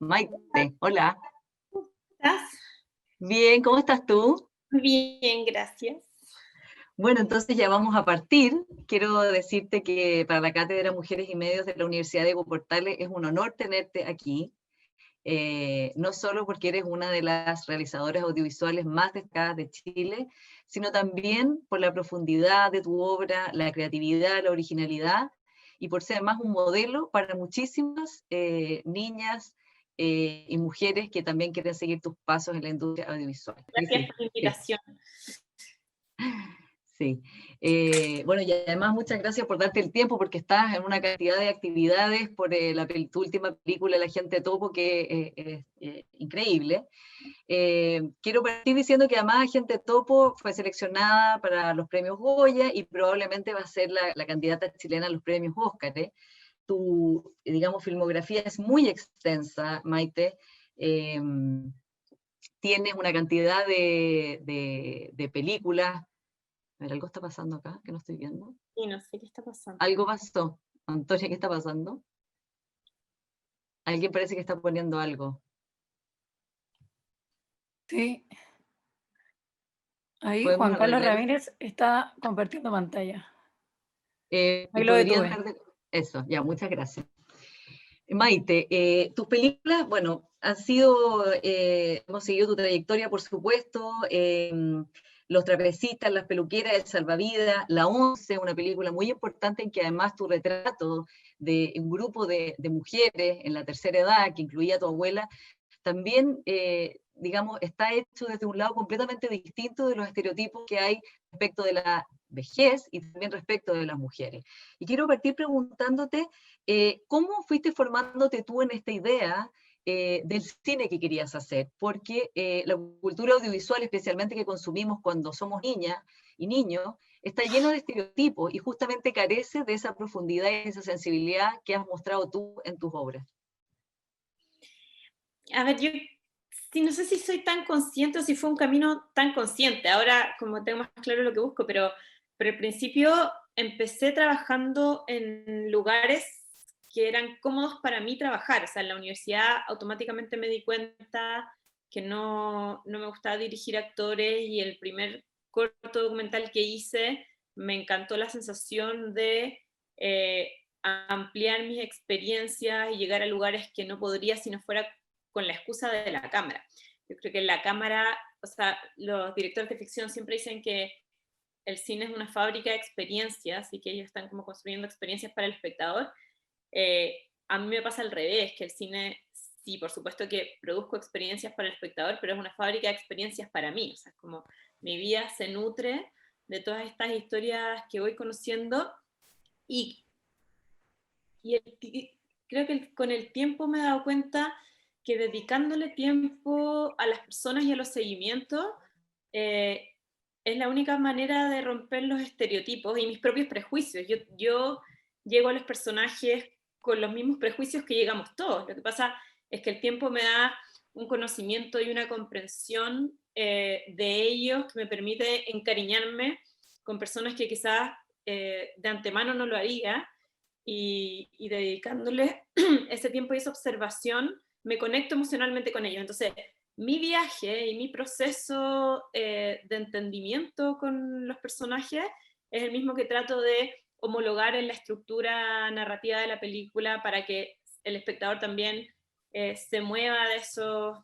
Maite, hola. ¿Estás? Bien, ¿cómo estás tú? Bien, gracias. Bueno, entonces ya vamos a partir. Quiero decirte que para la Cátedra Mujeres y Medios de la Universidad de Eco Portales es un honor tenerte aquí, no solo porque eres una de las realizadoras audiovisuales más destacadas de Chile, sino también por la profundidad de tu obra, la creatividad, la originalidad, y por ser además un modelo para muchísimas niñas y mujeres que también quieren seguir tus pasos en la industria audiovisual. Gracias por la Sí. invitación. Sí. Bueno, y además muchas gracias por darte el tiempo, porque estás en una cantidad de actividades por tu última película, La Gente Topo, que es increíble. Quiero partir diciendo que además Gente Topo fue seleccionada para los premios Goya y probablemente va a ser la candidata chilena a los premios Óscar. Tu, digamos, filmografía es muy extensa, Maite. Eh, Tienes una cantidad de películas. A ver, algo está pasando acá que no estoy viendo. Y no sé qué está pasando. Algo pasó. Antonia, ¿qué está pasando? Alguien parece que está poniendo algo. Sí, ahí ¿Podemos Juan Carlos arreglar? Ramírez está compartiendo pantalla. Y Ahí lo podría detuve. dejar de... Eso, ya, muchas gracias. Maite, tus películas, bueno, han sido, hemos seguido tu trayectoria, por supuesto, Los Trapecistas, Las Peluqueras, El Salvavidas, La Once, una película muy importante en que además tu retrato de un grupo de mujeres en la tercera edad, que incluía a tu abuela, también, digamos, está hecho desde un lado completamente distinto de los estereotipos que hay respecto de la vejez y también respecto de las mujeres. Y quiero partir preguntándote, ¿cómo fuiste formándote tú en esta idea del cine que querías hacer? Porque la cultura audiovisual, especialmente que consumimos cuando somos niñas y niños, está lleno de estereotipos y justamente carece de esa profundidad y esa sensibilidad que has mostrado tú en tus obras. A ver, yo sí, no sé si soy tan consciente o si fue un camino tan consciente. Ahora, como tengo más claro lo que busco, pero al principio empecé trabajando en lugares que eran cómodos para mí trabajar. O sea, en la universidad automáticamente me di cuenta que no me gustaba dirigir actores y el primer corto documental que hice me encantó la sensación de ampliar mis experiencias y llegar a lugares que no podría si no fuera con la excusa de la cámara. Yo creo que la cámara, o sea, los directores de ficción siempre dicen que el cine es una fábrica de experiencias y que ellos están como construyendo experiencias para el espectador. A mí me pasa al revés, que el cine, sí, por supuesto que produzco experiencias para el espectador, pero es una fábrica de experiencias para mí. O sea, es como mi vida se nutre de todas estas historias que voy conociendo y, creo que con el tiempo me he dado cuenta que dedicándole tiempo a las personas y a los seguimientos eh, es la única manera de romper los estereotipos y mis propios prejuicios. Yo llego a los personajes con los mismos prejuicios que llegamos todos. Lo que pasa es que el tiempo me da un conocimiento y una comprensión de ellos que me permite encariñarme con personas que quizás de antemano no lo haría y dedicándole ese tiempo y esa observación, me conecto emocionalmente con ellos. Entonces, mi viaje y mi proceso de entendimiento con los personajes es el mismo que trato de homologar en la estructura narrativa de la película para que el espectador también se mueva de esos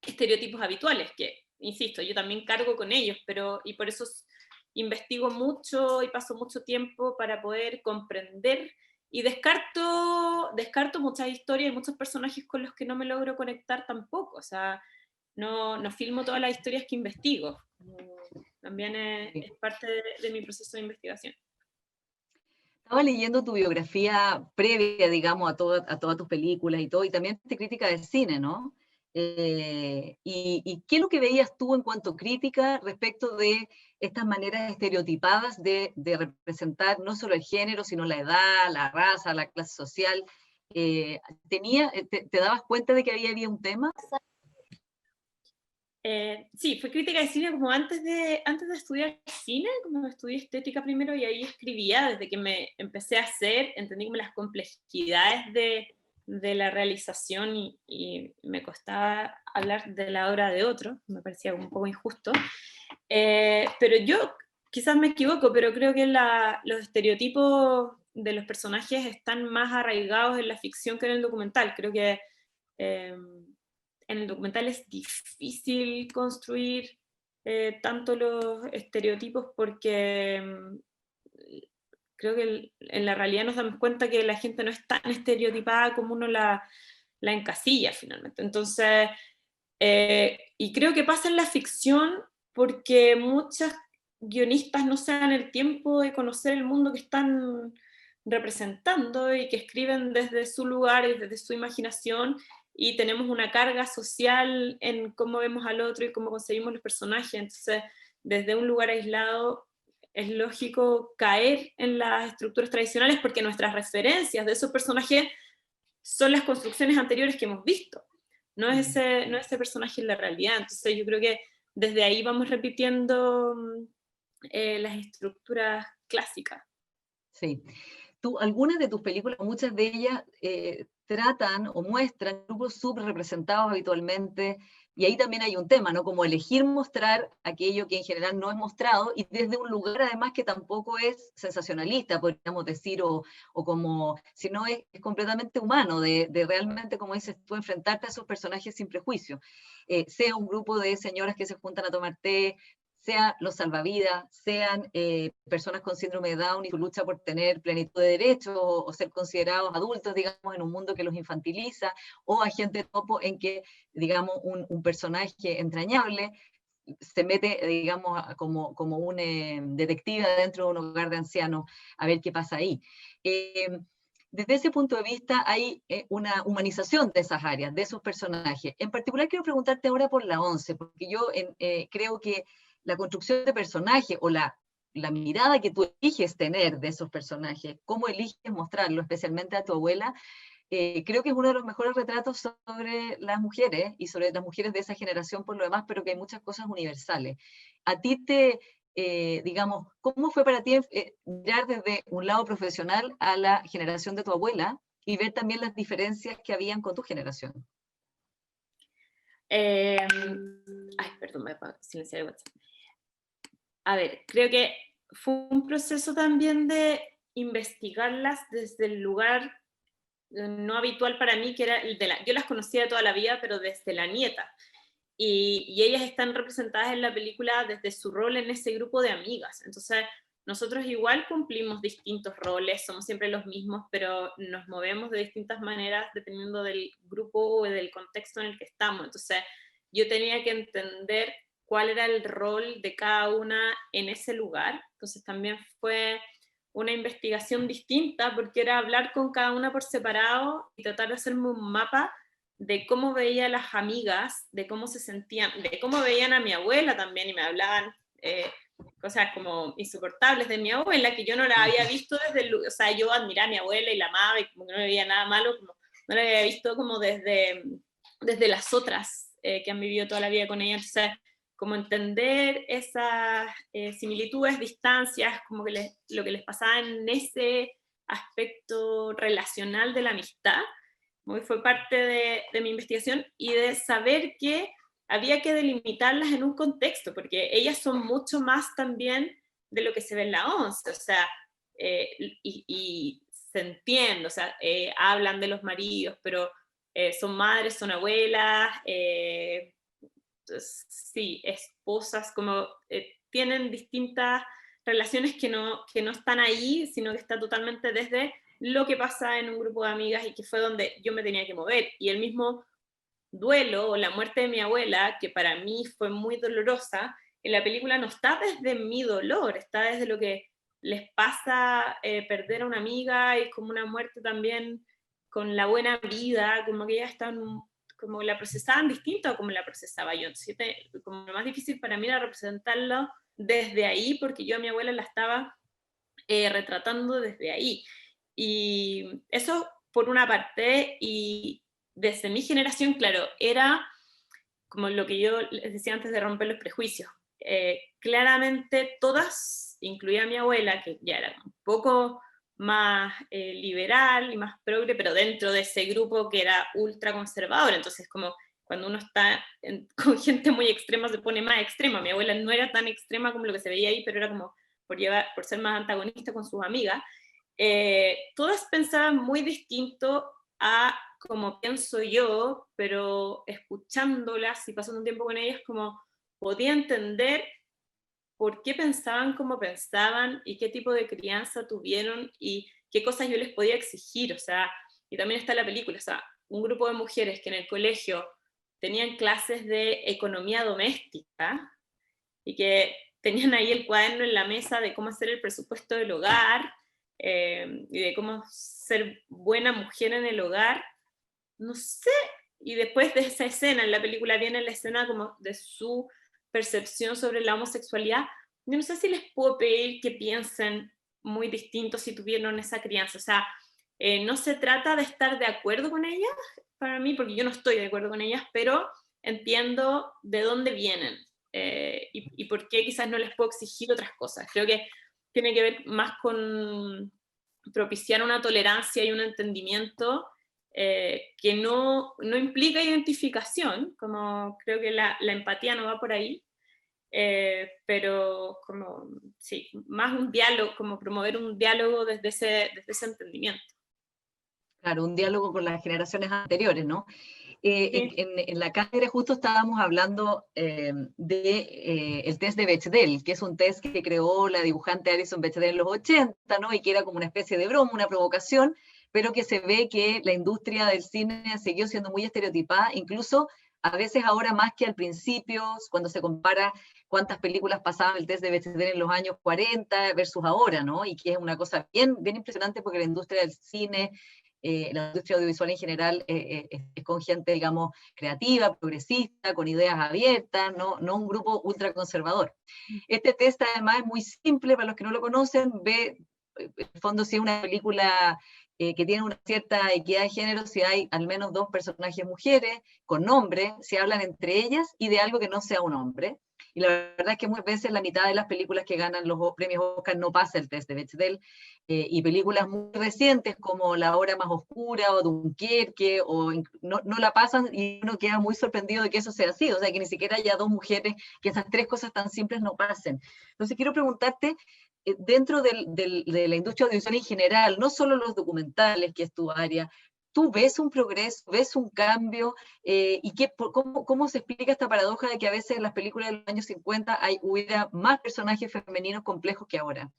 estereotipos habituales, que, insisto, yo también cargo con ellos, pero y por eso investigo mucho y paso mucho tiempo para poder comprender y descarto muchas historias y muchos personajes con los que no me logro conectar tampoco. O sea, no filmo todas las historias que investigo. También es parte de mi proceso de investigación. Estaba leyendo tu biografía previa, digamos, a todas tus películas y todo, y también te crítica de cine, ¿no? ¿Y qué es lo que veías tú en cuanto a crítica respecto de estas maneras estereotipadas de representar no solo el género, sino la edad, la raza, la clase social? ¿Te dabas cuenta de que había un tema? Sí, fue crítica de cine como antes de estudiar cine, como estudié estética primero y ahí escribía, desde que me empecé a hacer, entendí como las complejidades de la realización y me costaba hablar de la obra de otro, me parecía un poco injusto. Pero yo quizás me equivoco, pero creo que los estereotipos de los personajes están más arraigados en la ficción que en el documental. Creo que en el documental es difícil construir tanto los estereotipos porque creo que en la realidad nos damos cuenta que la gente no es tan estereotipada como uno la encasilla finalmente. Entonces, y creo que pasa en la ficción porque muchas guionistas no se dan el tiempo de conocer el mundo que están representando y que escriben desde su lugar y desde su imaginación, y tenemos una carga social en cómo vemos al otro y cómo conseguimos los personajes. Entonces, desde un lugar aislado es lógico caer en las estructuras tradicionales porque nuestras referencias de esos personajes son las construcciones anteriores que hemos visto, no es ese personaje en la realidad. Entonces yo creo que desde ahí vamos repitiendo las estructuras clásicas. Sí. Algunas de tus películas, muchas de ellas tratan o muestran grupos subrepresentados habitualmente, y ahí también hay un tema, ¿no? Como elegir mostrar aquello que en general no es mostrado, y desde un lugar además que tampoco es sensacionalista, podríamos decir, o como, sino es completamente humano, de realmente, como dices tú, enfrentarte a esos personajes sin prejuicio. Sea un grupo de señoras que se juntan a tomar té, sean los salvavidas, sean personas con síndrome de Down y su lucha por tener plenitud de derechos o ser considerados adultos, digamos, en un mundo que los infantiliza, o agente topo en que, digamos, un personaje entrañable se mete, digamos, como un detective dentro de un hogar de ancianos a ver qué pasa ahí. Desde ese punto de vista hay una humanización de esas áreas, de esos personajes. En particular quiero preguntarte ahora por la 11, porque yo creo que la construcción de personajes o la mirada que tú eliges tener de esos personajes, cómo eliges mostrarlo, especialmente a tu abuela, creo que es uno de los mejores retratos sobre las mujeres y sobre las mujeres de esa generación por lo demás, pero que hay muchas cosas universales. A ti digamos, ¿cómo fue para ti mirar desde un lado profesional a la generación de tu abuela y ver también las diferencias que habían con tu generación? Ay, perdón, me voy a silenciar el WhatsApp. A ver, creo que fue un proceso también de investigarlas desde el lugar no habitual para mí, que era el de yo las conocía de toda la vida, pero desde la nieta. Y ellas están representadas en la película desde su rol en ese grupo de amigas. Entonces, nosotros igual cumplimos distintos roles, somos siempre los mismos, pero nos movemos de distintas maneras dependiendo del grupo o del contexto en el que estamos. Entonces, yo tenía que entender cuál era el rol de cada una en ese lugar. Entonces, también fue una investigación distinta porque era hablar con cada una por separado y tratar de hacerme un mapa de cómo veía a las amigas, de cómo se sentían, de cómo veían a mi abuela también, y me hablaban cosas como insoportables de mi abuela, que yo no la había visto desde o sea, yo admiraba a mi abuela y la amaba y como que no le veía nada malo, como no la había visto como desde las otras que han vivido toda la vida con ella. Entonces, como entender esas similitudes, distancias, como que lo que les pasaba en ese aspecto relacional de la amistad, fue parte de mi investigación, y de saber que había que delimitarlas en un contexto, porque ellas son mucho más también de lo que se ve en la 11, o sea, y se entiende, o sea, hablan de los maridos, pero son madres, son abuelas, sí, esposas, como tienen distintas relaciones que no están ahí, sino que está totalmente desde lo que pasa en un grupo de amigas, y que fue donde yo me tenía que mover. Y el mismo duelo o la muerte de mi abuela, que para mí fue muy dolorosa, en la película no está desde mi dolor, está desde lo que les pasa perder a una amiga, y como una muerte también con la buena vida, como que ellas están, como la procesaban distinto a como la procesaba yo. Entonces, como lo más difícil para mí era representarlo desde ahí, porque yo a mi abuela la estaba retratando desde ahí. Y eso por una parte, y desde mi generación, claro, era como lo que yo les decía antes de romper los prejuicios. Claramente todas, incluida mi abuela, que ya era un poco más liberal y más progre, pero dentro de ese grupo que era ultra conservador. Entonces, como cuando uno está con gente muy extrema, se pone más extrema. Mi abuela no era tan extrema como lo que se veía ahí, pero era como por ser más antagonista con sus amigas. Todas pensaban muy distinto a como pienso yo, pero escuchándolas y pasando un tiempo con ellas, como podía entender por qué pensaban como pensaban y qué tipo de crianza tuvieron y qué cosas yo les podía exigir, o sea, y también está la película, o sea, un grupo de mujeres que en el colegio tenían clases de economía doméstica y que tenían ahí el cuaderno en la mesa de cómo hacer el presupuesto del hogar y de cómo ser buena mujer en el hogar, no sé, y después de esa escena en la película viene la escena como de su percepción sobre la homosexualidad. Yo no sé si les puedo pedir que piensen muy distintos si tuvieron esa crianza, o sea, no se trata de estar de acuerdo con ellas, para mí, porque yo no estoy de acuerdo con ellas, pero entiendo de dónde vienen y por qué quizás no les puedo exigir otras cosas. Creo que tiene que ver más con propiciar una tolerancia y un entendimiento que no implica identificación, como creo que la empatía no va por ahí, pero como, sí, más un diálogo, como promover un diálogo desde ese entendimiento. Claro, un diálogo con las generaciones anteriores, ¿no? Sí. En la cátedra justo estábamos hablando el test de Bechdel, que es un test que creó la dibujante Alison Bechdel en los 80, ¿no? Y que era como una especie de broma, una provocación, pero que se ve que la industria del cine siguió siendo muy estereotipada, incluso a veces ahora más que al principio, cuando se compara cuántas películas pasaban el test de Bechdel en los años 40 versus ahora, ¿no? Y que es una cosa bien, bien impresionante porque la industria del cine la industria audiovisual en general es con gente, digamos, creativa, progresista, con ideas abiertas, no un grupo ultraconservador. Este test además es muy simple, para los que no lo conocen, en el fondo si es una película que tiene una cierta equidad de género, si hay al menos dos personajes mujeres con nombre, si hablan entre ellas y de algo que no sea un hombre. Y la verdad es que muchas veces la mitad de las películas que ganan los premios Oscar no pasa el test de Bechdel, y películas muy recientes como La hora más oscura o Dunkerque no la pasan y uno queda muy sorprendido de que eso sea así, o sea, que ni siquiera haya dos mujeres, que esas tres cosas tan simples no pasen. Entonces quiero preguntarte, dentro de la industria audiovisual en general, no solo los documentales, que es tu área, ¿tú ves un progreso, ves un cambio? ¿Cómo se explica esta paradoja de que a veces en las películas de los años 50 hubiera más personajes femeninos complejos que ahora?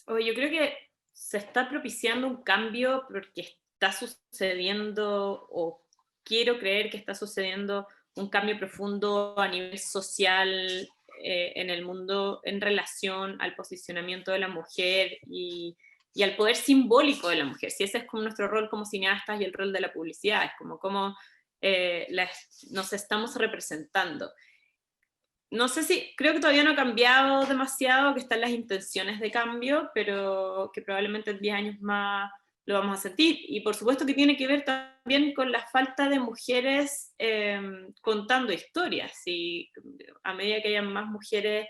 Yo creo que se está propiciando un cambio porque está sucediendo, o quiero creer que está sucediendo un cambio profundo a nivel social en el mundo en relación al posicionamiento de la mujer y al poder simbólico de la mujer. Si ese es como nuestro rol como cineastas y el rol de la publicidad, es como cómo nos estamos representando. No sé si, creo que todavía no ha cambiado demasiado, que están las intenciones de cambio, pero que probablemente en 10 años más lo vamos a sentir. Y por supuesto que tiene que ver también con la falta de mujeres contando historias. Y a medida que haya más mujeres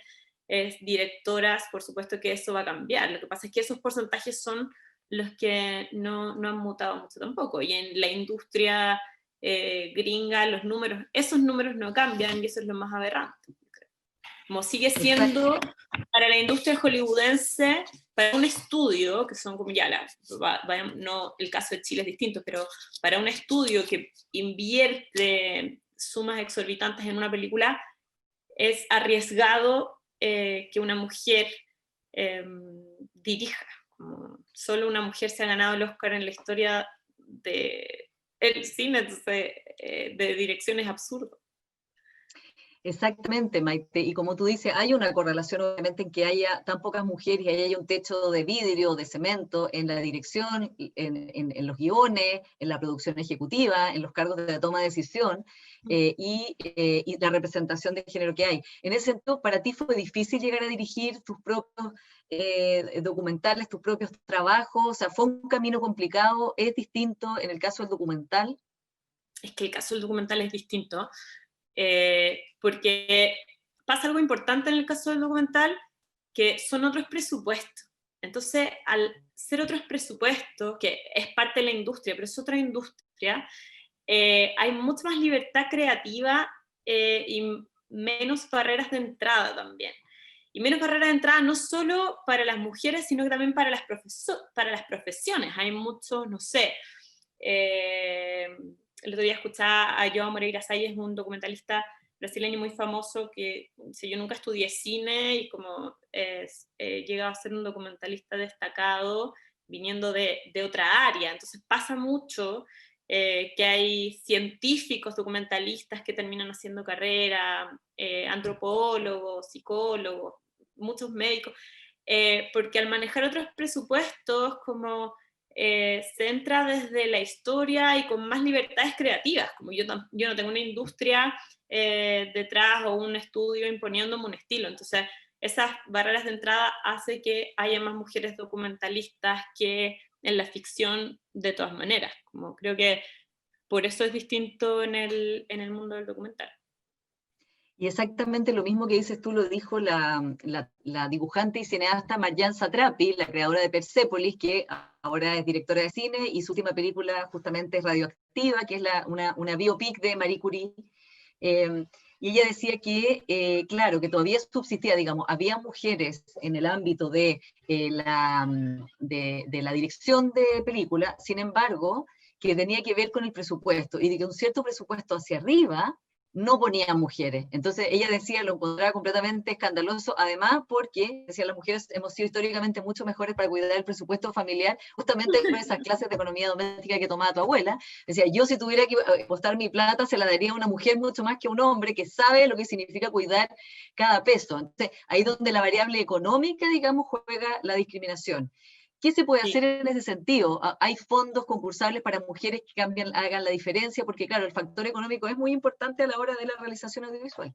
directoras, por supuesto que eso va a cambiar. Lo que pasa es que esos porcentajes son los que no han mutado mucho tampoco. Y en la industria gringa, esos números no cambian y eso es lo más aberrante. Como sigue siendo para la industria hollywoodense, para un estudio, que son como ya, no, el caso de Chile es distinto, pero para un estudio que invierte sumas exorbitantes en una película, es arriesgado que una mujer dirija. Como solo una mujer se ha ganado el Oscar en la historia del cine, entonces de dirección es absurdo. Exactamente, Maite. Y como tú dices, hay una correlación obviamente en que haya tan pocas mujeres y haya un techo de vidrio, de cemento en la dirección, en los guiones, en la producción ejecutiva, en los cargos de toma de decisión y la representación de género que hay. En ese sentido, ¿para ti fue difícil llegar a dirigir tus propios documentales, tus propios trabajos? O sea, ¿fue un camino complicado? ¿Es distinto en el caso del documental? Es que el caso del documental es distinto. Porque pasa algo importante en el caso del documental, que son otros presupuestos. Entonces, al ser otros presupuestos, que es parte de la industria, pero es otra industria, hay mucha más libertad creativa y menos barreras de entrada también. Y menos barreras de entrada no solo para las mujeres, sino que también para las profesiones. Hay muchos, no sé, el otro día escuchaba a João Moreira Salles, un documentalista brasileño muy famoso, que si yo nunca estudié cine y como llega a ser un documentalista destacado viniendo de otra área. Entonces pasa mucho que hay científicos, documentalistas que terminan haciendo carrera, antropólogos, psicólogos, muchos médicos, porque al manejar otros presupuestos como se entra desde la historia y con más libertades creativas, como yo no tengo una industria detrás o un estudio imponiéndome un estilo, entonces esas barreras de entrada hace que haya más mujeres documentalistas que en la ficción de todas maneras, como creo que por eso es distinto en el mundo del documental. Y exactamente lo mismo que dices tú lo dijo la dibujante y cineasta Marjane Satrapi, la creadora de Persepolis, que ahora es directora de cine, y su última película justamente es Radioactiva, que es una biopic de Marie Curie. Y ella decía que, claro, que todavía subsistía, digamos, había mujeres en el ámbito de la dirección de película, sin embargo, que tenía que ver con el presupuesto, y de que un cierto presupuesto hacia arriba no ponían mujeres. Entonces ella decía, lo encontraba completamente escandaloso, además porque, decía, las mujeres hemos sido históricamente mucho mejores para cuidar el presupuesto familiar, justamente con esas clases de economía doméstica que tomaba tu abuela. Decía, yo si tuviera que apostar mi plata, se la daría a una mujer mucho más que a un hombre que sabe lo que significa cuidar cada peso. Entonces, ahí donde la variable económica, digamos, juega la discriminación. ¿Qué se puede hacer en ese sentido? ¿Hay fondos concursables para mujeres que hagan la diferencia? Porque claro, el factor económico es muy importante a la hora de la realización audiovisual.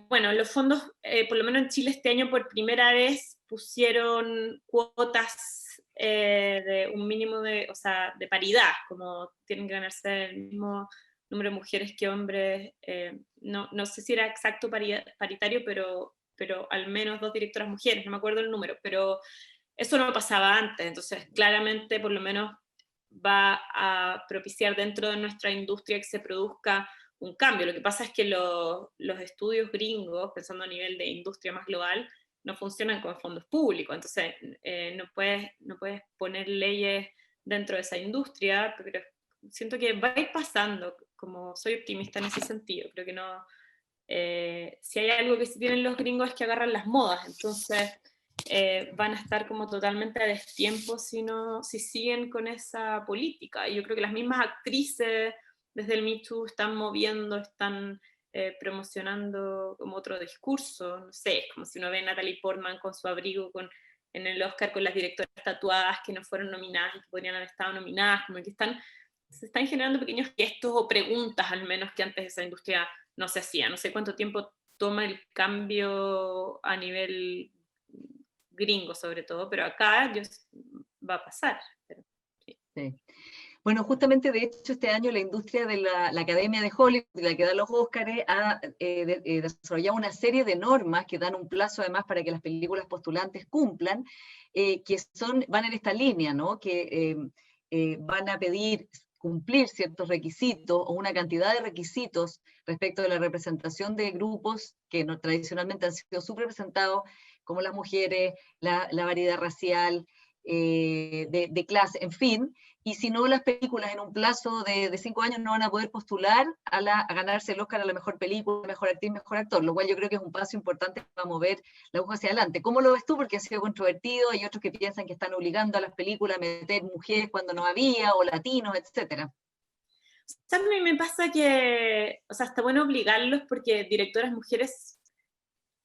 Bueno, los fondos, por lo menos en Chile este año por primera vez pusieron cuotas de un mínimo de paridad, como tienen que ganarse el mismo número de mujeres que hombres. No sé si era exacto paritario, pero al menos 2 directoras mujeres, no me acuerdo el número, pero eso no pasaba antes, entonces claramente por lo menos va a propiciar dentro de nuestra industria que se produzca un cambio. Lo que pasa es que los estudios gringos, pensando a nivel de industria más global, no funcionan con fondos públicos, entonces no puedes poner leyes dentro de esa industria, pero siento que va a ir pasando, como soy optimista en ese sentido, creo que no, si hay algo que sí tienen los gringos es que agarran las modas, entonces van a estar como totalmente a destiempo si siguen con esa política. Y yo creo que las mismas actrices desde el Me Too están moviendo, están promocionando como otro discurso, no sé, como si uno ve a Natalie Portman con su abrigo en el Oscar con las directoras tatuadas que no fueron nominadas y que podrían haber estado nominadas, como que se están generando pequeños gestos o preguntas al menos que antes esa industria no se hacía. No sé cuánto tiempo toma el cambio a nivel gringo sobre todo, pero acá va a pasar. Pero, sí. Sí. Bueno, justamente de hecho este año la industria de la Academia de Hollywood, la que da los Óscares, ha desarrollado una serie de normas que dan un plazo además para que las películas postulantes cumplan, que van en esta línea, ¿no? Que van a pedir cumplir ciertos requisitos o una cantidad de requisitos respecto de la representación de grupos que no, tradicionalmente han sido subrepresentados, como las mujeres, la variedad racial, de clase, en fin, y si no, las películas en un plazo de 5 años no van a poder postular a ganarse el Oscar a la mejor película, mejor actriz, mejor actor, lo cual yo creo que es un paso importante para mover la aguja hacia adelante. ¿Cómo lo ves tú? Porque ha sido controvertido, hay otros que piensan que están obligando a las películas a meter mujeres cuando no había, o latinos, etcétera. A mí me pasa que, está bueno obligarlos porque directoras mujeres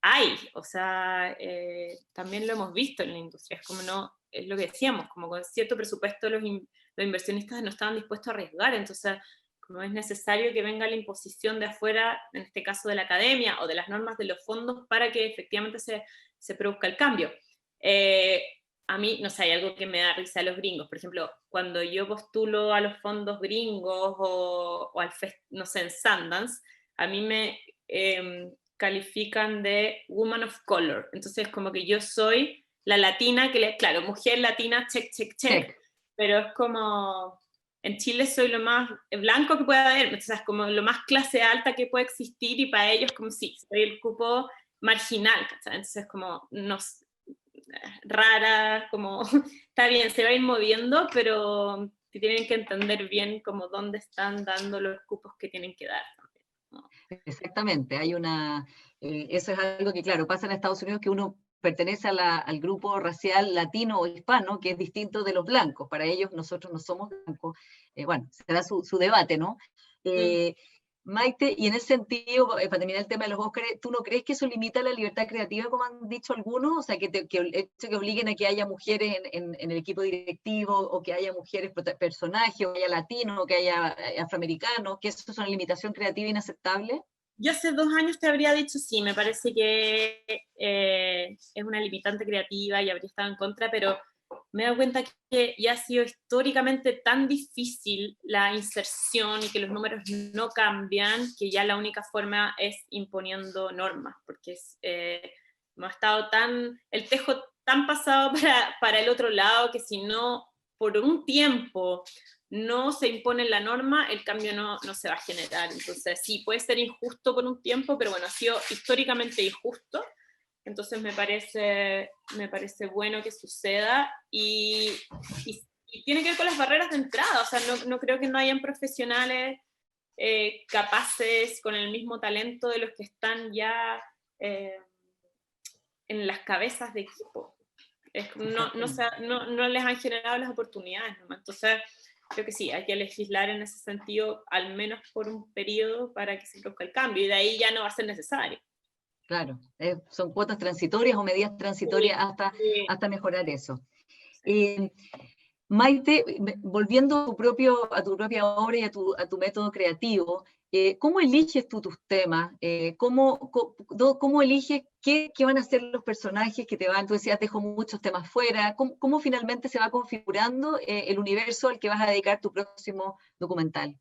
hay, también lo hemos visto en la industria, es como no, es lo que decíamos, como con cierto presupuesto los inversionistas no estaban dispuestos a arriesgar, entonces como es necesario que venga la imposición de afuera, en este caso de la academia o de las normas de los fondos para que efectivamente se produzca el cambio. A mí, no sé, hay algo que me da risa a los gringos, por ejemplo, cuando yo postulo a los fondos gringos o al no sé, en Sundance, a mí me califican de Woman of Color, entonces como que yo soy la latina, claro, mujer latina, check, check, check, pero es como, en Chile soy lo más blanco que puede haber, entonces es como lo más clase alta que puede existir, y para ellos como sí, soy el cupo marginal, ¿cachai? Entonces como, no, rara, como, está bien, se va a ir moviendo, pero tienen que entender bien como dónde están dando los cupos que tienen que dar también, ¿no? Exactamente, hay una, eso es algo que, claro, pasa en Estados Unidos, que uno pertenece al grupo racial latino o hispano, que es distinto de los blancos. Para ellos, nosotros no somos blancos. Bueno, se da su debate, ¿no? Maite, y en ese sentido, para terminar el tema de los Óscares, ¿tú no crees que eso limita la libertad creativa, como han dicho algunos? O sea, que el hecho que obliguen a que haya mujeres en el equipo directivo, o que haya mujeres personajes, o que haya latinos, o que haya afroamericanos, que eso es una limitación creativa inaceptable. Yo hace 2 años te habría dicho sí, me parece que es una limitante creativa y habría estado en contra, pero me he dado cuenta que ya ha sido históricamente tan difícil la inserción y que los números no cambian, que ya la única forma es imponiendo normas, porque hemos estado el tejo tan pasado para el otro lado, que si no, por un tiempo no se impone la norma, el cambio no se va a generar. Entonces sí, puede ser injusto por un tiempo, pero bueno, ha sido históricamente injusto. Entonces me parece bueno que suceda, y tiene que ver con las barreras de entrada. O sea, no creo que no hayan profesionales capaces, con el mismo talento de los que están ya en las cabezas de equipo. No les han generado las oportunidades nomás. Entonces creo que sí, hay que legislar en ese sentido, al menos por un periodo, para que se produzca el cambio, y de ahí ya no va a ser necesario. Claro, son cuotas transitorias o medidas transitorias hasta mejorar eso. Maite, volviendo a tu propia obra y a tu método creativo, ¿cómo eliges tú tus temas? ¿Cómo eliges qué van a ser los personajes que te van? Tú decías, dejo muchos temas fuera. ¿Cómo finalmente se va configurando el universo al que vas a dedicar tu próximo documental?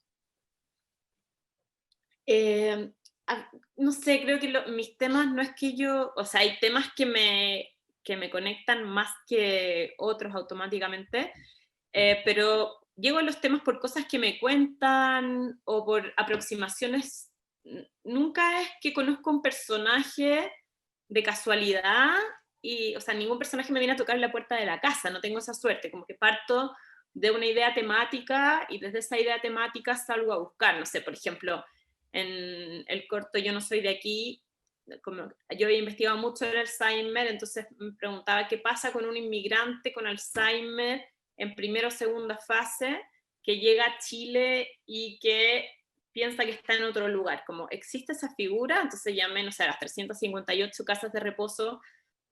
No sé, creo que mis temas no es que o sea, hay temas que me conectan más que otros automáticamente, pero llego a los temas por cosas que me cuentan o por aproximaciones. Nunca es que conozco un personaje de casualidad, o sea, ningún personaje me viene a tocar la puerta de la casa, no tengo esa suerte, como que parto de una idea temática y desde esa idea temática salgo a buscar, no sé, por ejemplo, en el corto Yo no soy de aquí, como yo había investigado mucho el Alzheimer, entonces me preguntaba qué pasa con un inmigrante con Alzheimer en primera o segunda fase que llega a Chile y que piensa que está en otro lugar, como existe esa figura. Entonces llamé, no sé, a las 358 casas de reposo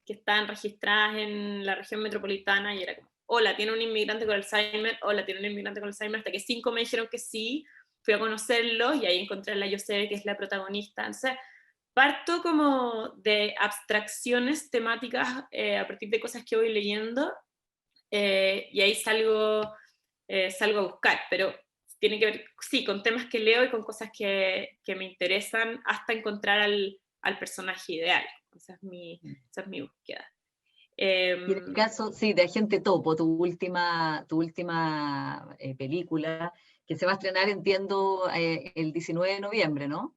que están registradas en la región metropolitana, y era como, hola, ¿tiene un inmigrante con Alzheimer? Hola, ¿tiene un inmigrante con Alzheimer? Hasta que 5 me dijeron que sí, fui a conocerlos y ahí encontré a la Yosebe, que es la protagonista. Entonces, parto como de abstracciones temáticas a partir de cosas que voy leyendo, y ahí salgo a buscar, pero tiene que ver, sí, con temas que leo y con cosas que me interesan, hasta encontrar al personaje ideal. Esa es mi búsqueda. Y en el caso, sí, de Agente Topo, tu última película, que se va a estrenar, entiendo, el 19 de noviembre, ¿no?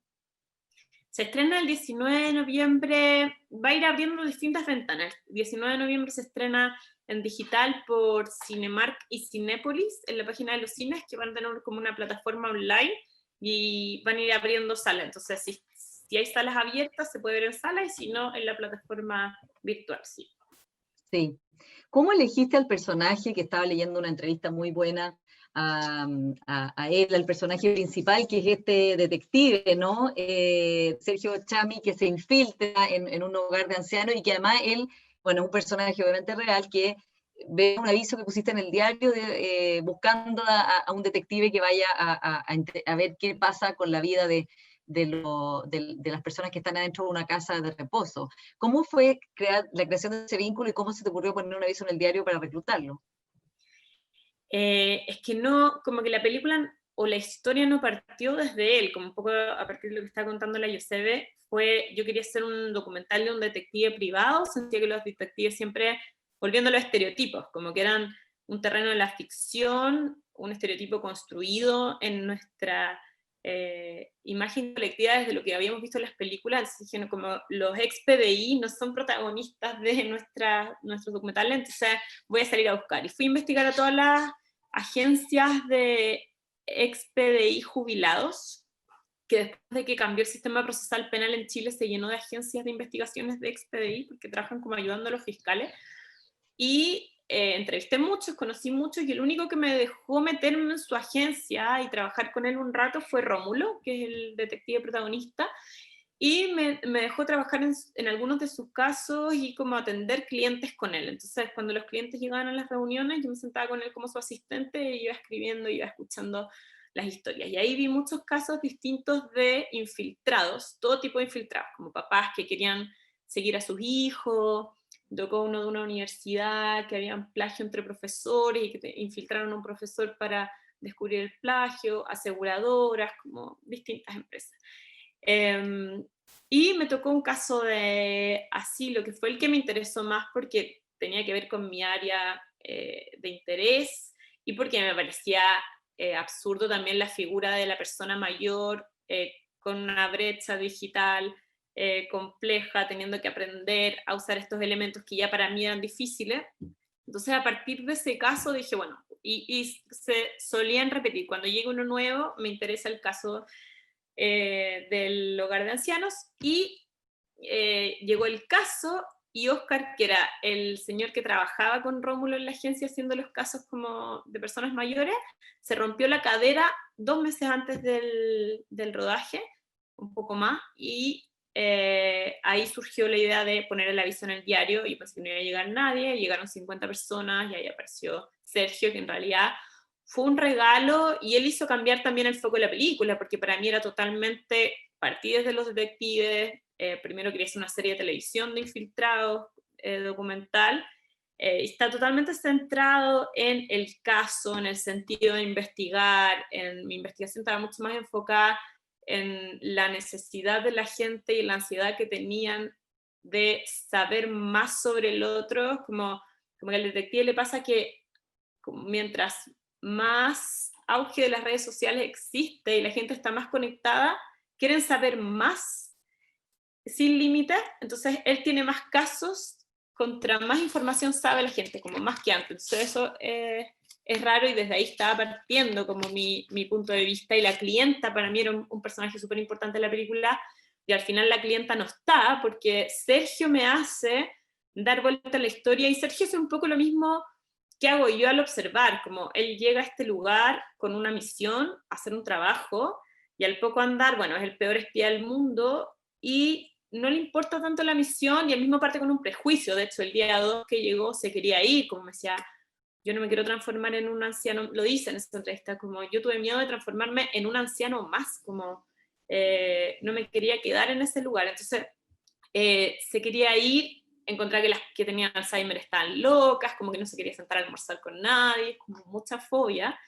Se estrena el 19 de noviembre, va a ir abriendo distintas ventanas. El 19 de noviembre se estrena en digital por Cinemark y Cinépolis, en la página de los cines, que van a tener como una plataforma online, y van a ir abriendo salas. Entonces, si hay salas abiertas, se puede ver en sala, y si no, en la plataforma virtual, sí. Sí. ¿Cómo elegiste al personaje? Que estaba leyendo una entrevista muy buena a él, al personaje principal, que es este detective, ¿no? Sergio Chami, que se infiltra en un hogar de ancianos, y que además él, bueno, es un personaje obviamente real, que ve un aviso que pusiste en el diario buscando a un detective que vaya a ver qué pasa con la vida de las personas que están adentro de una casa de reposo. ¿Cómo fue la creación de ese vínculo y cómo se te ocurrió poner un aviso en el diario para reclutarlo? Es que no, como que la película o la historia no partió desde él, como un poco a partir de lo que está contando la Yosebe, yo quería hacer un documental de un detective privado. Sentía que los detectives siempre volviendo a los estereotipos, como que eran un terreno de la ficción, un estereotipo construido en nuestra imagen colectiva desde lo que habíamos visto en las películas, como los ex PDI no son protagonistas de nuestros documentales, entonces voy a salir a buscar. Y fui a investigar a todas las agencias de ex PDI jubilados, que después de que cambió el sistema procesal penal en Chile se llenó de agencias de investigaciones de ex PDI, porque trabajan como ayudando a los fiscales, y entrevisté muchos, conocí muchos, y el único que me dejó meterme en su agencia y trabajar con él un rato fue Rómulo, que es el detective protagonista, y me dejó trabajar en algunos de sus casos y como atender clientes con él. Entonces, cuando los clientes llegaban a las reuniones, yo me sentaba con él como su asistente y iba escribiendo, iba escuchando las historias. Y ahí vi muchos casos distintos de infiltrados, todo tipo de infiltrados, como papás que querían seguir a sus hijos. Tocó uno de una universidad que había plagio entre profesores y que infiltraron a un profesor para descubrir el plagio, aseguradoras, como distintas empresas. Y me tocó un caso de asilo, que fue el que me interesó más porque tenía que ver con mi área de interés y porque me parecía absurdo también la figura de la persona mayor con una brecha digital compleja, teniendo que aprender a usar estos elementos que ya para mí eran difíciles. Entonces, a partir de ese caso dije, bueno, y se solían repetir, cuando llega uno nuevo, me interesa el caso del hogar de ancianos, y llegó el caso, y Oscar, que era el señor que trabajaba con Rómulo en la agencia haciendo los casos como de personas mayores, se rompió la cadera 2 meses antes del rodaje, un poco más, y ahí surgió la idea de poner el aviso en el diario, y pensé que no iba a llegar nadie, llegaron 50 personas, y ahí apareció Sergio, que en realidad fue un regalo, y él hizo cambiar también el foco de la película, porque para mí era totalmente, partí desde los detectives, primero quería hacer una serie de televisión de infiltrados, documental, está totalmente centrado en el caso, en el sentido de investigar, mi investigación estaba mucho más enfocada en la necesidad de la gente y la ansiedad que tenían de saber más sobre el otro, como que al detective le pasa que mientras más auge de las redes sociales existe y la gente está más conectada, quieren saber más sin límites, entonces él tiene más casos, contra más información sabe la gente, como más que antes. Entonces eso es raro, y desde ahí estaba partiendo como mi punto de vista, y la clienta para mí era un personaje súper importante en la película, y al final la clienta no está, porque Sergio me hace dar vuelta a la historia, y Sergio hace un poco lo mismo que hago yo al observar, como él llega a este lugar con una misión, a hacer un trabajo, y al poco andar, bueno, es el peor espía del mundo, y no le importa tanto la misión, y él mismo parte con un prejuicio. De hecho, el día 2 que llegó se quería ir, como me decía, yo no me quiero transformar en un anciano, lo dice en esa entrevista, como yo tuve miedo de transformarme en un anciano más, como no me quería quedar en ese lugar. Entonces se quería ir, encontrar que las que tenían Alzheimer estaban locas, como que no se quería sentar a almorzar con nadie, como mucha fobia.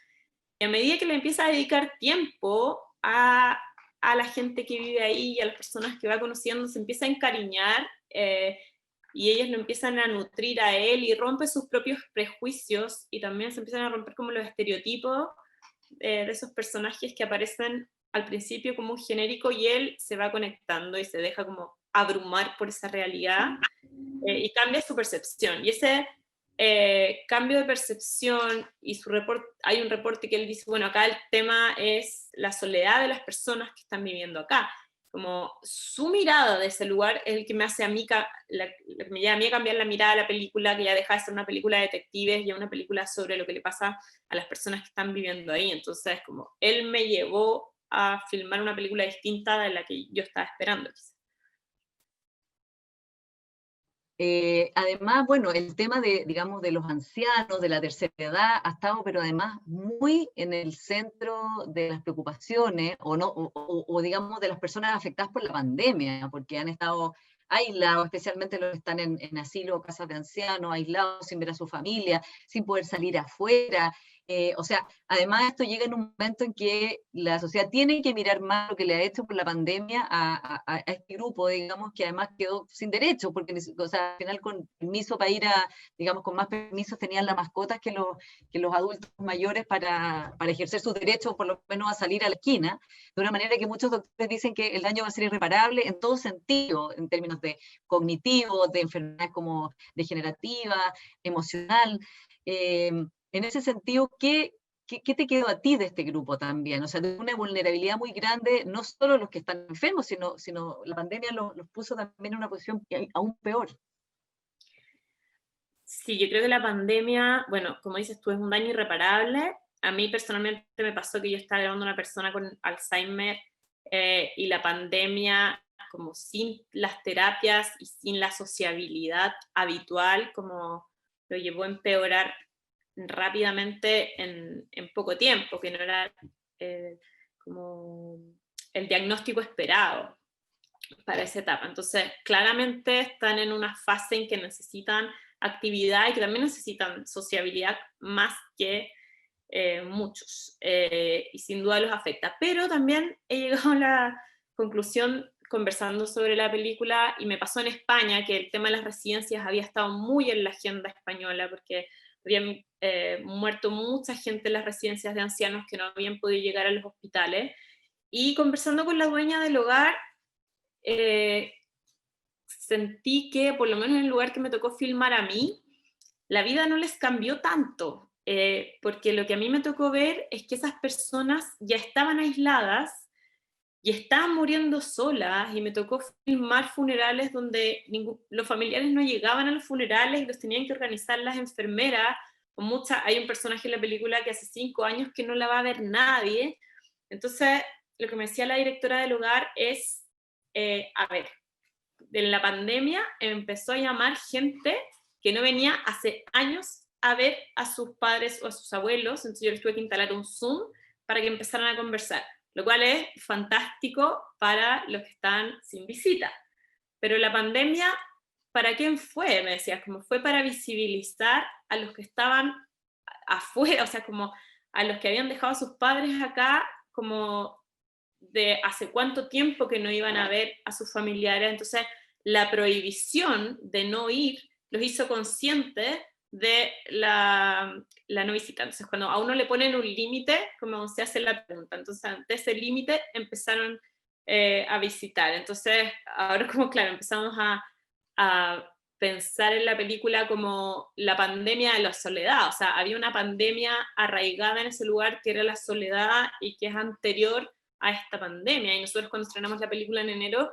Y a medida que le empieza a dedicar tiempo a la gente que vive ahí y a las personas que va conociendo, se empieza a encariñar, y ellos lo empiezan a nutrir a él, y rompe sus propios prejuicios, y también se empiezan a romper como los estereotipos de esos personajes que aparecen al principio como un genérico, y él se va conectando y se deja como abrumar por esa realidad, y cambia su percepción. Y ese cambio de percepción, y hay un reporte que él dice, bueno, acá el tema es la soledad de las personas que están viviendo acá, como su mirada de ese lugar es el que me hace a mí, me lleva a mí a cambiar la mirada de la película, que ya deja de ser una película de detectives y una película sobre lo que le pasa a las personas que están viviendo ahí. Entonces, como él me llevó a filmar una película distinta de la que yo estaba esperando. Además, bueno, el tema de, digamos, de los ancianos, de la tercera edad, ha estado, pero además, muy en el centro de las preocupaciones, o digamos, de las personas afectadas por la pandemia, porque han estado aislados, especialmente los que están en asilo o casas de ancianos, aislados, sin ver a su familia, sin poder salir afuera. O sea, además esto llega en un momento en que la sociedad tiene que mirar más lo que le ha hecho por la pandemia a este grupo, digamos, que además quedó sin derecho, porque o sea, al final con permiso para ir a, digamos, con más permisos tenían las mascotas que los adultos mayores para ejercer sus derechos, por lo menos a salir a la esquina, de una manera que muchos doctores dicen que el daño va a ser irreparable en todo sentido, en términos de cognitivos, de enfermedades como degenerativa, emocional. En ese sentido, ¿qué te quedó a ti de este grupo también? O sea, de una vulnerabilidad muy grande, no solo los que están enfermos, sino la pandemia los puso también en una posición aún peor. Sí, yo creo que la pandemia, bueno, como dices tú, es un daño irreparable. A mí personalmente me pasó que yo estaba grabando a una persona con Alzheimer y la pandemia, como sin las terapias y sin la sociabilidad habitual, como lo llevó a empeorar rápidamente en poco tiempo, que no era como el diagnóstico esperado para esa etapa. Entonces, claramente están en una fase en que necesitan actividad y que también necesitan sociabilidad más que muchos. Y sin duda los afecta. Pero también he llegado a la conclusión conversando sobre la película, y me pasó en España, que el tema de las residencias había estado muy en la agenda española, porque habían muerto mucha gente en las residencias de ancianos que no habían podido llegar a los hospitales. Y conversando con la dueña del hogar, sentí que, por lo menos en el lugar que me tocó filmar a mí, la vida no les cambió tanto, porque lo que a mí me tocó ver es que esas personas ya estaban aisladas y estaban muriendo solas, y me tocó filmar funerales donde los familiares no llegaban a los funerales y los tenían que organizar las enfermeras. Hay un personaje en la película que hace 5 años que no la va a ver nadie. Entonces, lo que me decía la directora del hogar es, a ver, en la pandemia empezó a llamar gente que no venía hace años a ver a sus padres o a sus abuelos, entonces yo les tuve que instalar un Zoom para que empezaran a conversar, lo cual es fantástico para los que están sin visita. Pero la pandemia, ¿para quién fue? Me decías, como fue para visibilizar a los que estaban afuera, o sea, como a los que habían dejado a sus padres acá, como de hace cuánto tiempo que no iban a ver a sus familiares. Entonces, la prohibición de no ir los hizo conscientes de la no visita. Entonces, cuando a uno le ponen un límite, como se hace la pregunta, entonces ante ese límite empezaron a visitar. Entonces, ahora como claro, empezamos a pensar en la película como la pandemia de la soledad. O sea, había una pandemia arraigada en ese lugar que era la soledad y que es anterior a esta pandemia. Y nosotros cuando estrenamos la película en enero,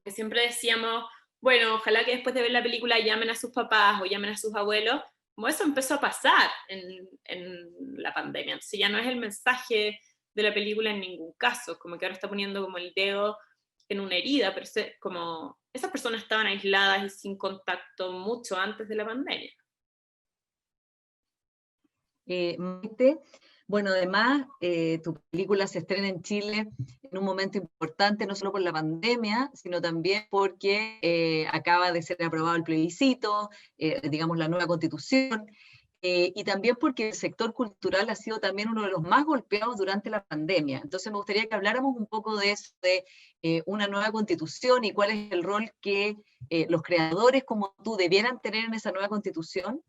que siempre decíamos, bueno, ojalá que después de ver la película llamen a sus papás o llamen a sus abuelos, como eso empezó a pasar en la pandemia. Entonces ya no es el mensaje de la película en ningún caso, como que ahora está poniendo como el dedo en una herida, pero como esas personas estaban aisladas y sin contacto mucho antes de la pandemia. Maite, bueno, además, tu película se estrena en Chile en un momento importante, no solo por la pandemia, sino también porque acaba de ser aprobado el plebiscito, digamos, la nueva constitución, y también porque el sector cultural ha sido también uno de los más golpeados durante la pandemia. Entonces me gustaría que habláramos un poco de eso, de una nueva constitución y cuál es el rol que los creadores como tú debieran tener en esa nueva constitución,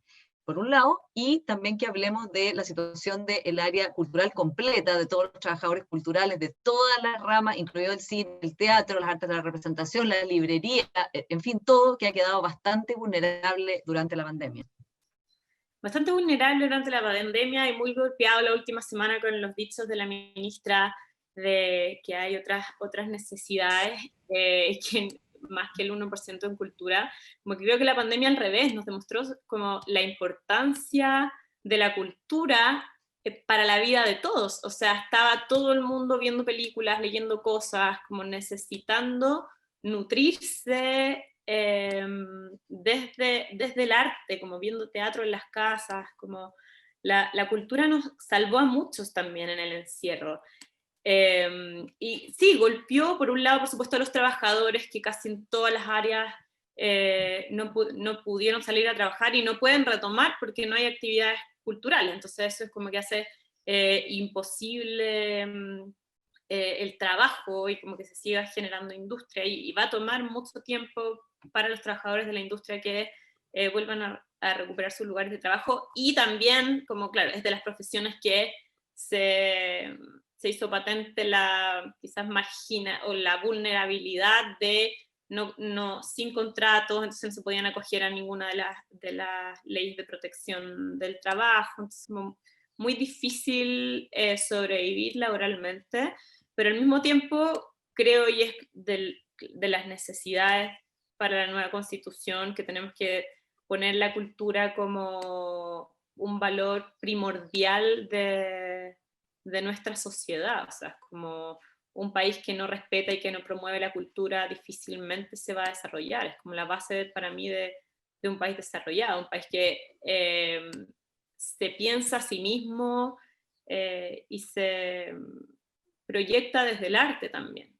por un lado, y también que hablemos de la situación del área cultural completa, de todos los trabajadores culturales, de todas las ramas, incluido el cine, el teatro, las artes de la representación, la librería, en fin, todo que ha quedado bastante vulnerable durante la pandemia. Bastante vulnerable durante la pandemia y muy golpeado la última semana con los dichos de la ministra de que hay otras necesidades que más que el 1% en cultura. Como que creo que la pandemia al revés nos demostró como la importancia de la cultura para la vida de todos. O sea, estaba todo el mundo viendo películas, leyendo cosas, como necesitando nutrirse desde el arte, como viendo teatro en las casas, como la cultura nos salvó a muchos también en el encierro. Y sí, golpeó por un lado, por supuesto, a los trabajadores que casi en todas las áreas no pudieron salir a trabajar y no pueden retomar porque no hay actividades culturales. Entonces eso es como que hace imposible el trabajo y como que se siga generando industria, y va a tomar mucho tiempo para los trabajadores de la industria que vuelvan a recuperar sus lugares de trabajo. Y también, como claro, es de las profesiones que se hizo patente quizás o la vulnerabilidad de no sin contratos, entonces no se podían acoger a ninguna de las leyes de protección del trabajo, entonces muy difícil sobrevivir laboralmente, pero al mismo tiempo creo, y es de las necesidades para la nueva constitución, que tenemos que poner la cultura como un valor primordial de nuestra sociedad. O sea, como un país que no respeta y que no promueve la cultura difícilmente se va a desarrollar. Es como la base para mí de un país desarrollado, un país que se piensa a sí mismo y se proyecta desde el arte también.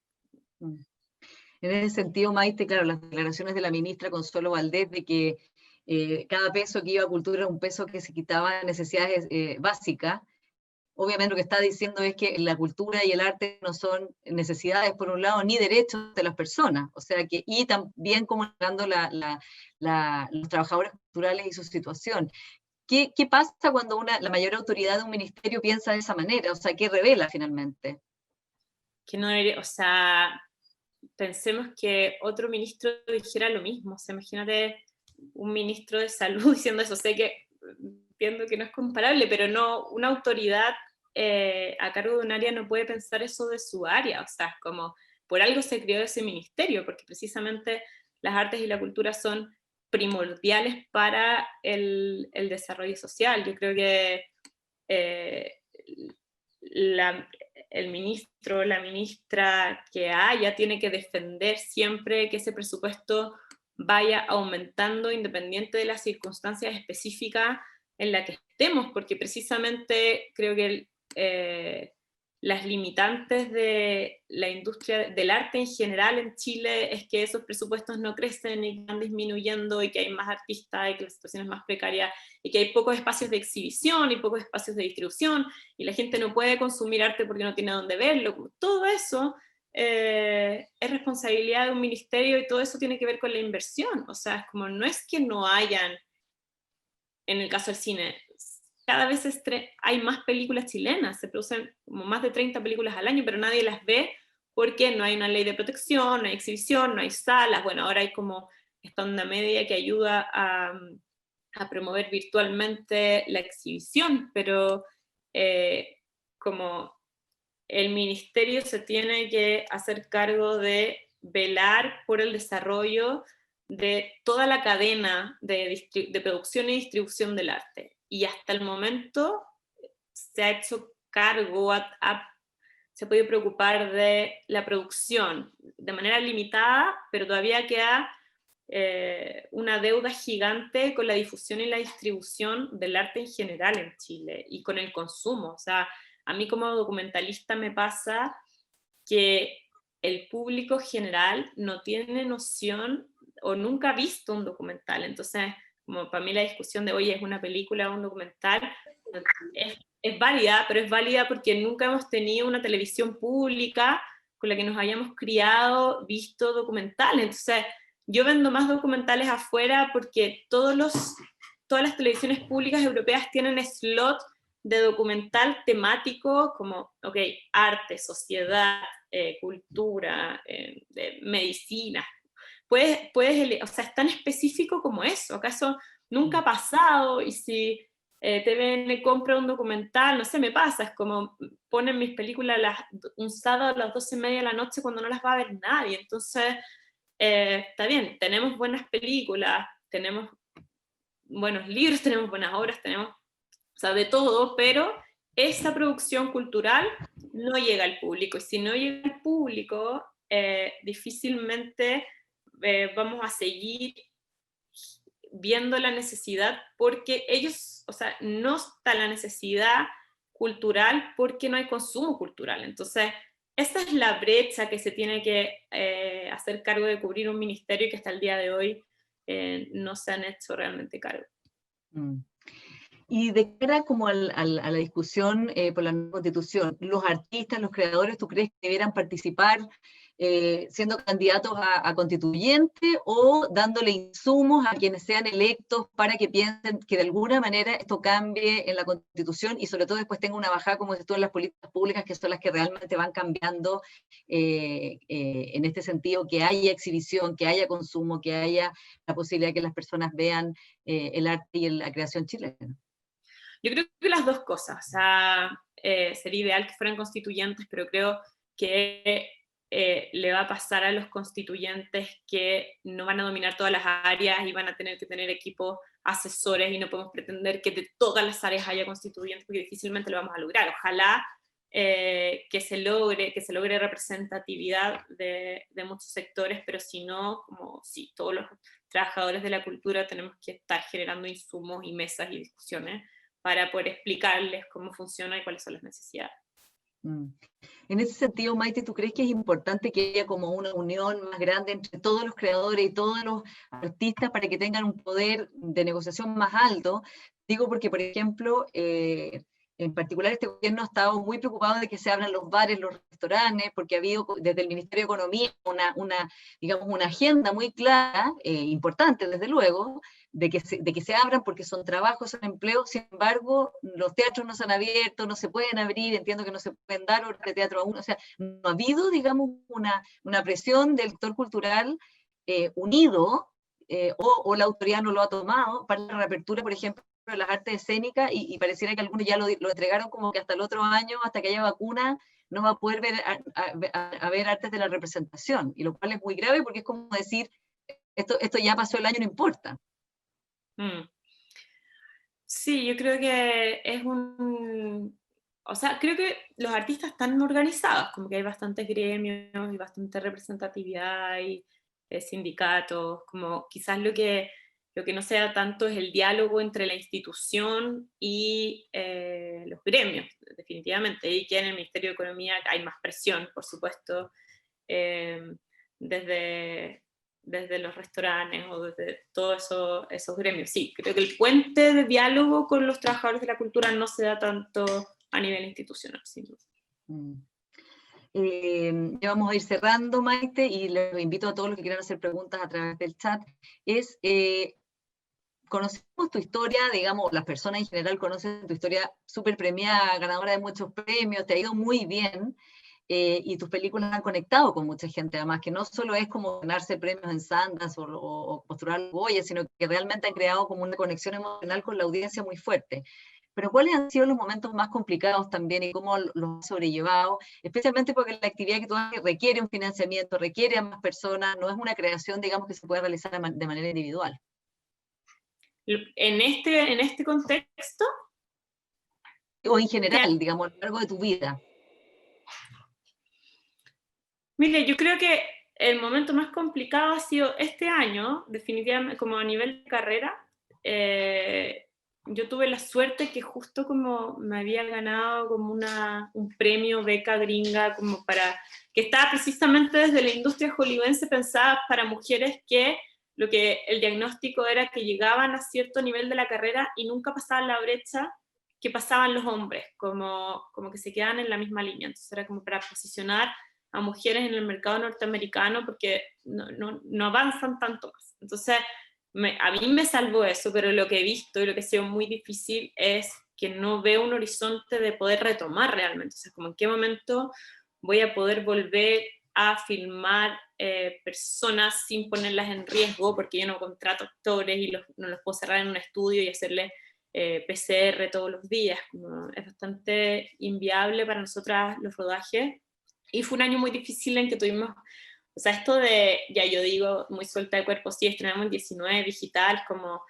En ese sentido, Maite, claro, las declaraciones de la ministra Consuelo Valdés de que cada peso que iba a cultura era un peso que se quitaba de necesidades básicas. Obviamente lo que está diciendo es que la cultura y el arte no son necesidades, por un lado, ni derechos de las personas, o sea que, y también comunicando los trabajadores culturales y su situación. ¿Qué pasa cuando la mayor autoridad de un ministerio piensa de esa manera? O sea, ¿qué revela finalmente? Que no o sea, pensemos que otro ministro dijera lo mismo. O sea, imagínate un ministro de salud diciendo eso. Sé que entiendo que no es comparable, pero no, una autoridad a cargo de un área no puede pensar eso de su área. O sea, como por algo se creó ese ministerio, porque precisamente las artes y la cultura son primordiales para el desarrollo social. Yo creo que el ministro, la ministra que haya, tiene que defender siempre que ese presupuesto vaya aumentando independiente de las circunstancias específicas en las que estemos, porque precisamente creo que las limitantes de la industria del arte en general en Chile es que esos presupuestos no crecen y van disminuyendo, y que hay más artistas y que la situación es más precaria y que hay pocos espacios de exhibición y pocos espacios de distribución y la gente no puede consumir arte porque no tiene dónde verlo. Todo eso es responsabilidad de un ministerio, y todo eso tiene que ver con la inversión. O sea, es como, no es que no hayan, en el caso del cine, cada vez hay más películas chilenas, se producen como más de 30 películas al año, pero nadie las ve porque no hay una ley de protección, no hay exhibición, no hay salas. Bueno, ahora hay como esta onda media que ayuda a promover virtualmente la exhibición, pero como el ministerio se tiene que hacer cargo de velar por el desarrollo de toda la cadena de producción y distribución del arte. Y hasta el momento se ha hecho cargo, se ha podido preocupar de la producción de manera limitada, pero todavía queda una deuda gigante con la difusión y la distribución del arte en general en Chile y con el consumo. O sea, a mí como documentalista me pasa que el público general no tiene noción o nunca ha visto un documental. Entonces, como para mí la discusión de, oye, ¿es una película o un documental? Es válida, pero es válida porque nunca hemos tenido una televisión pública con la que nos hayamos criado, visto documentales. Entonces, yo vendo más documentales afuera porque todas las televisiones públicas europeas tienen slot de documental temático como, ok, arte, sociedad, cultura, medicina. O sea, es tan específico como eso. ¿Acaso nunca ha pasado? Y si TVN compra un documental, no sé, me pasa, es como ponen mis películas un sábado a las 12:30 de la noche cuando no las va a ver nadie. Entonces, está bien, tenemos buenas películas, tenemos buenos libros, tenemos buenas obras, tenemos, o sea, de todo, pero esa producción cultural no llega al público, y si no llega al público, difícilmente vamos a seguir viendo la necesidad, porque ellos, o sea, no está la necesidad cultural porque no hay consumo cultural. Entonces, esa es la brecha que se tiene que hacer cargo de cubrir un ministerio, y que hasta el día de hoy no se han hecho realmente cargo. Y de cara como a la discusión por la nueva constitución, los artistas, los creadores, ¿tú crees que debieran participar siendo candidatos a constituyente o dándole insumos a quienes sean electos para que piensen que de alguna manera esto cambie en la constitución y sobre todo después tenga una bajada, como dices tú, en las políticas públicas, que son las que realmente van cambiando en este sentido, que haya exhibición, que haya consumo, que haya la posibilidad de que las personas vean el arte y la creación chilena? Yo creo que las dos cosas, o sea, sería ideal que fueran constituyentes, pero creo que le va a pasar a los constituyentes que no van a dominar todas las áreas y van a tener que tener equipos asesores y no podemos pretender que de todas las áreas haya constituyentes porque difícilmente lo vamos a lograr. Ojalá que se logre representatividad de muchos sectores, pero si no, como si todos los trabajadores de la cultura tenemos que estar generando insumos y mesas y discusiones para poder explicarles cómo funciona y cuáles son las necesidades. En ese sentido, Maite, ¿tú crees que es importante que haya como una unión más grande entre todos los creadores y todos los artistas para que tengan un poder de negociación más alto? Digo porque, por ejemplo, en particular este gobierno ha estado muy preocupado de que se abran los bares, los restaurantes, porque ha habido desde el Ministerio de Economía digamos, una agenda muy clara, importante desde luego, de que se abran porque son trabajos, son empleos. Sin embargo, los teatros no se han abierto, no se pueden abrir, entiendo que no se pueden dar obras de teatro aún, o sea, no ha habido, digamos, una presión del sector cultural unido, o la autoridad no lo ha tomado para la reapertura, por ejemplo, de las artes escénicas, y pareciera que algunos ya lo entregaron como que hasta el otro año, hasta que haya vacuna, no va a poder ver a ver artes de la representación, y lo cual es muy grave porque es como decir, esto ya pasó el año, no importa. Sí, yo creo que es o sea, creo que los artistas están organizados, como que hay bastantes gremios y bastante representatividad y sindicatos, como quizás lo que no se da tanto es el diálogo entre la institución y los gremios, definitivamente, y que en el Ministerio de Economía hay más presión, por supuesto, desde los restaurantes o desde todos esos gremios. Sí, creo que el puente de diálogo con los trabajadores de la cultura no se da tanto a nivel institucional, sin duda. Ya vamos a ir cerrando, Maite, y les invito a todos los que quieran hacer preguntas a través del chat. Conocemos tu historia, digamos, las personas en general conocen tu historia súper premiada, ganadora de muchos premios, te ha ido muy bien. Y tus películas han conectado con mucha gente, además, que no solo es como ganarse premios en Sundance o postular Goya, sino que realmente han creado como una conexión emocional con la audiencia muy fuerte. Pero ¿cuáles han sido los momentos más complicados también y cómo los has sobrellevado? Especialmente porque la actividad que tú haces requiere un financiamiento, requiere a más personas, no es una creación, digamos, que se puede realizar de manera individual. En este contexto, o en general, digamos, a lo largo de tu vida. Mire, yo creo que el momento más complicado ha sido este año, definitivamente, como a nivel de carrera. Yo tuve la suerte que justo como me había ganado como un premio beca gringa, como que estaba precisamente desde la industria hollywoodense pensada para mujeres que el diagnóstico era que llegaban a cierto nivel de la carrera y nunca pasaban la brecha que pasaban los hombres, como que se quedaban en la misma línea. Entonces era como para posicionar a mujeres en el mercado norteamericano porque no avanzan tanto más. Entonces, a mí me salvó eso, pero lo que he visto y lo que ha sido muy difícil es que no veo un horizonte de poder retomar realmente. O sea, como en qué momento voy a poder volver a filmar personas sin ponerlas en riesgo, porque yo no contrato actores y no los puedo cerrar en un estudio y hacerles PCR todos los días. Es bastante inviable para nosotras los rodajes. Y fue un año muy difícil en que tuvimos, o sea, esto de, ya yo digo, muy suelta de cuerpo, sí, estrenamos el 19 digital, como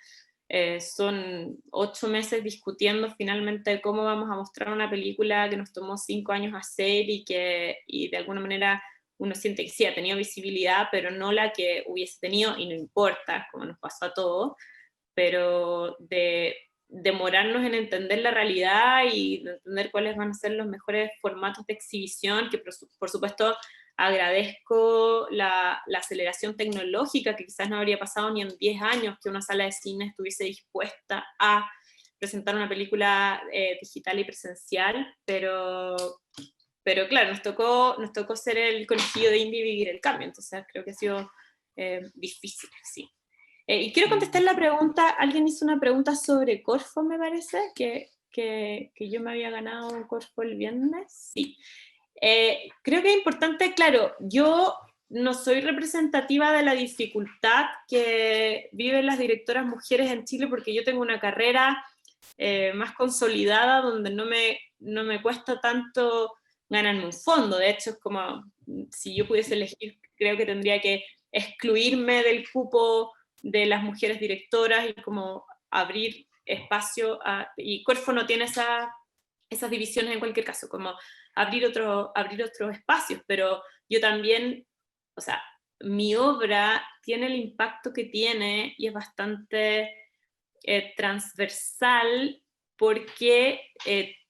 son 8 meses discutiendo finalmente cómo vamos a mostrar una película que nos tomó 5 años hacer y de alguna manera uno siente que sí, ha tenido visibilidad, pero no la que hubiese tenido, y no importa, como nos pasó a todos, pero de demorarnos en entender la realidad y de entender cuáles van a ser los mejores formatos de exhibición, que por supuesto agradezco la aceleración tecnológica, que quizás no habría pasado ni en 10 años que una sala de cine estuviese dispuesta a presentar una película digital y presencial, pero claro, nos tocó ser el conejillo de India y vivir el cambio, entonces creo que ha sido difícil, sí. Y quiero contestar la pregunta, alguien hizo una pregunta sobre Corfo, me parece, que yo me había ganado un Corfo el viernes, sí. Creo que es importante, claro, yo no soy representativa de la dificultad que viven las directoras mujeres en Chile, porque yo tengo una carrera más consolidada, donde no me cuesta tanto ganarme un fondo. De hecho, es como, si yo pudiese elegir, creo que tendría que excluirme del cupo de las mujeres directoras y como abrir espacio y Corfo no tiene esas divisiones en cualquier caso, como abrir otros espacios, pero yo también, o sea, mi obra tiene el impacto que tiene y es bastante transversal, porque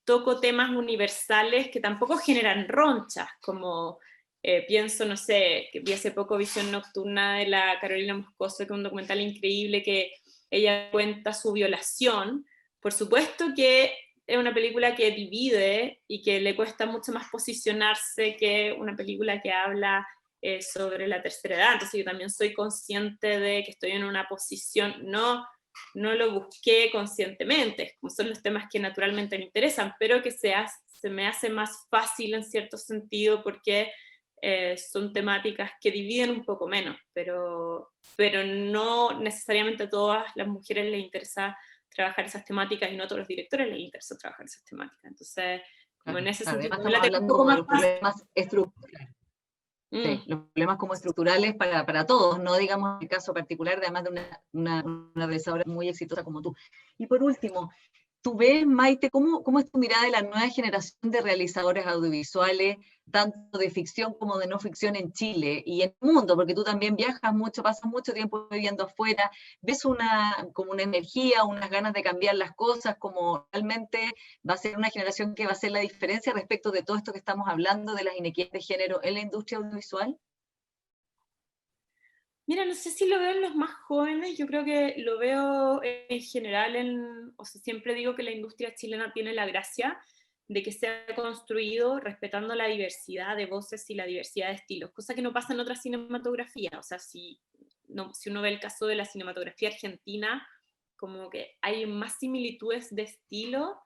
toco temas universales que tampoco generan ronchas, como pienso, no sé, que vi hace poco Visión Nocturna de la Carolina Moscoso, que es un documental increíble que ella cuenta su violación. Por supuesto que es una película que divide y que le cuesta mucho más posicionarse que una película que habla sobre la tercera edad. Entonces yo también soy consciente de que estoy en una posición, no lo busqué conscientemente, como son los temas que naturalmente me interesan, pero que se me hace más fácil en cierto sentido, porque son temáticas que dividen un poco menos, pero no necesariamente a todas las mujeres les interesa trabajar esas temáticas y no a todos los directores les interesa trabajar esas temáticas. Entonces, como en ese sentido, además estamos hablando como de los problemas estructurales. Sí, los problemas como estructurales para todos, no digamos en el caso particular, además de una realizadora muy exitosa como tú. Y por último, ¿tú ves, Maite, cómo es tu mirada de la nueva generación de realizadores audiovisuales, tanto de ficción como de no ficción en Chile y en el mundo? Porque tú también viajas mucho, pasas mucho tiempo viviendo afuera. ¿Ves como una energía, unas ganas de cambiar las cosas, como realmente va a ser una generación que va a hacer la diferencia respecto de todo esto que estamos hablando de las inequidades de género en la industria audiovisual? Mira, no sé si lo veo en los más jóvenes, yo creo que lo veo en general, o sea, siempre digo que la industria chilena tiene la gracia de que se ha construido respetando la diversidad de voces y la diversidad de estilos, cosa que no pasa en otras cinematografías. O sea, si uno ve el caso de la cinematografía argentina, como que hay más similitudes de estilo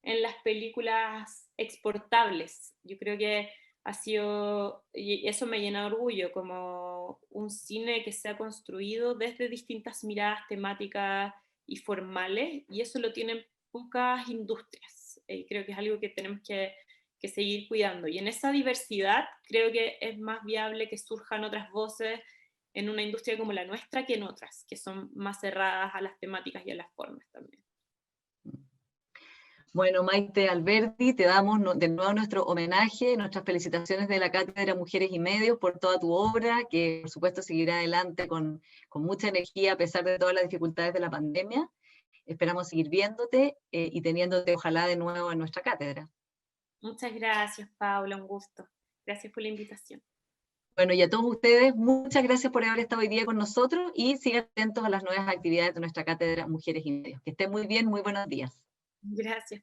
en las películas exportables. Yo creo que ha sido, y eso me llena de orgullo, como un cine que se ha construido desde distintas miradas temáticas y formales, y eso lo tienen pocas industrias. Creo que es algo que tenemos que seguir cuidando. Y en esa diversidad creo que es más viable que surjan otras voces en una industria como la nuestra que en otras, que son más cerradas a las temáticas y a las formas también. Bueno, Maite Alberdi, te damos de nuevo nuestro homenaje, nuestras felicitaciones de la Cátedra Mujeres y Medios por toda tu obra, que por supuesto seguirá adelante con mucha energía a pesar de todas las dificultades de la pandemia. Esperamos seguir viéndote y teniéndote ojalá de nuevo en nuestra cátedra. Muchas gracias, Paula, un gusto. Gracias por la invitación. Bueno, y a todos ustedes, muchas gracias por haber estado hoy día con nosotros y sigan atentos a las nuevas actividades de nuestra Cátedra Mujeres y Medios. Que estén muy bien, muy buenos días. Gracias.